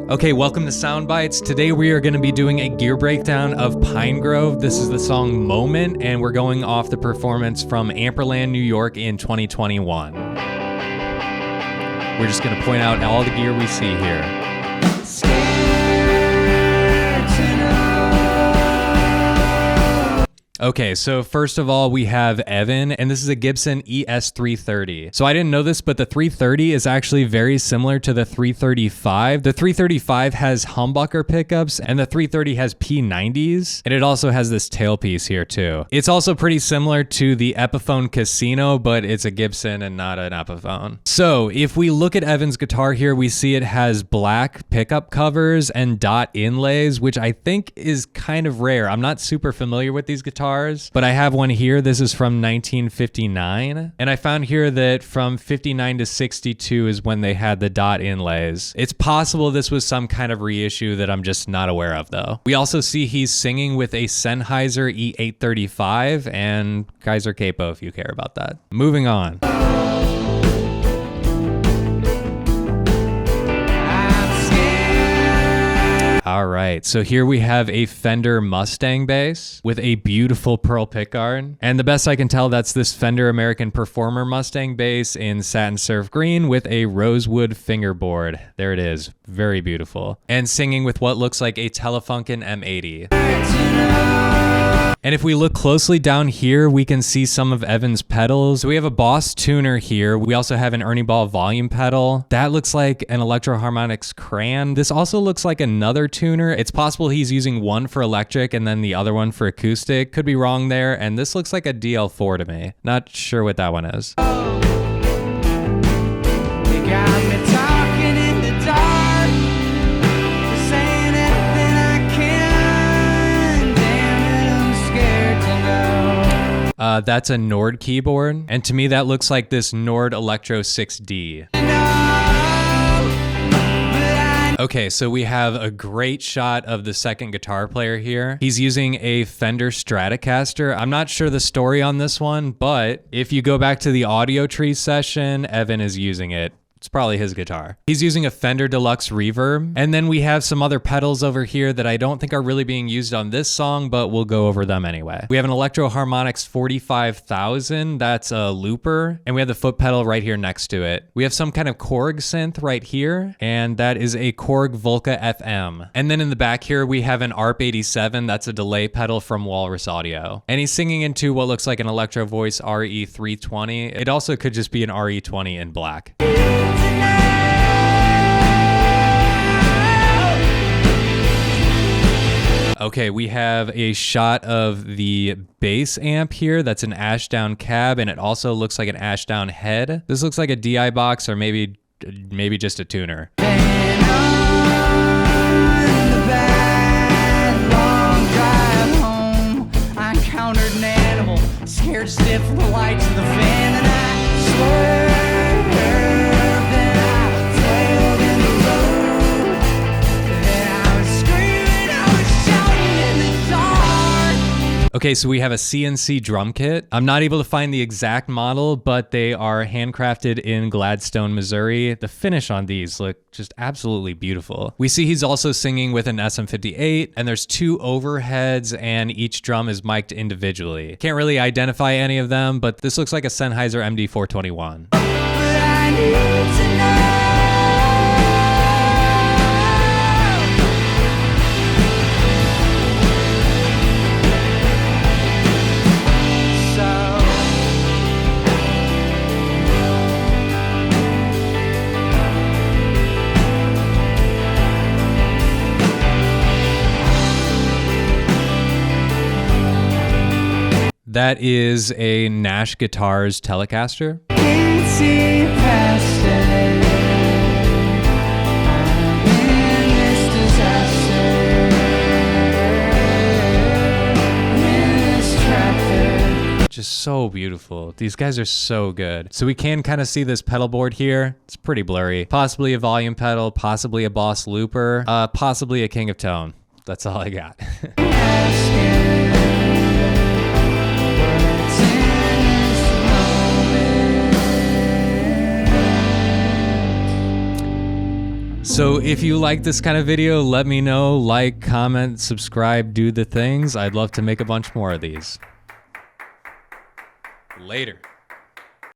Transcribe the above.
Okay, welcome to Soundbites. Today we are going to be doing a gear breakdown of Pinegrove. This is the song Moment, and we're going off the performance from Amperland, New York in 2021. We're just going to point out all the gear we see here. Okay, so first of all, we have Evan, and this is a Gibson ES330. So I didn't know this, but the 330 is actually very similar to the 335. The 335 has humbucker pickups, and the 330 has P90s, and it also has this tailpiece here too. It's also pretty similar to the Epiphone Casino, but it's a Gibson and not an Epiphone. So if we look at Evan's guitar here, we see it has black pickup covers and dot inlays, which I think is kind of rare. I'm not super familiar with these guitars, but I have one here. This is from 1959, and I found here that from 59 to 62 is when they had the dot inlays. It's possible this was some kind of reissue that I'm just not aware of though. We also see he's singing with a Sennheiser E835 and Kaiser Capo if you care about that. Moving on. All right, so here we have a Fender Mustang bass with a beautiful pearl pickguard. And the best I can tell, that's this Fender American Performer Mustang bass in satin surf green with a rosewood fingerboard. There it is, very beautiful. And singing with what looks like a Telefunken M80. And if we look closely down here, we can see some of Evan's pedals. We have a Boss tuner here. We also have an Ernie Ball volume pedal. That looks like an Electro Harmonix Cran. This also looks like another tuner. It's possible he's using one for electric and then the other one for acoustic. Could be wrong there. And this looks like a DL4 to me. Not sure what that one is. You got me talking in the dark, saying anything I can. Damn it, I'm scared to know. That's a Nord keyboard. And to me, that looks like this Nord Electro 6D. Okay, so we have a great shot of the second guitar player here. He's using a Fender Stratocaster. I'm not sure the story on this one, but if you go back to the audio tree session, Evan is using it. It's probably his guitar. He's using a Fender Deluxe Reverb. And then we have some other pedals over here that I don't think are really being used on this song, but we'll go over them anyway. We have an Electro Harmonix 45,000. That's a looper. And we have the foot pedal right here next to it. We have some kind of Korg synth right here. And that is a Korg Volca FM. And then in the back here, we have an ARP 87. That's a delay pedal from Walrus Audio. And he's singing into what looks like an Electro Voice RE320. It also could just be an RE20 in black. Okay, we have a shot of the bass amp here. That's an Ashdown cab, and it also looks like an Ashdown head. This looks like a DI box or maybe just a tuner. Scared stiff from the lights of the van, and I swerved, then I tailed in the road, then I was screaming, I was shouting in the dark. Okay, so we have a CNC drum kit. I'm not able to find the exact model, but they are handcrafted in Gladstone, Missouri. The finish on these look just absolutely beautiful. We see he's also singing with an SM58, and there's two overheads, and each drum is mic'd individually. Can't really identify any of them, but this looks like a Sennheiser MD421. But I need to know. That is a Nash Guitars Telecaster. Just so beautiful. These guys are so good. So we can kind of see this pedal board here. It's pretty blurry. Possibly a volume pedal, possibly a Boss looper, possibly a King of Tone. That's all I got. So if you like this kind of video, let me know, like, comment, subscribe, do the things. I'd love to make a bunch more of these. Later.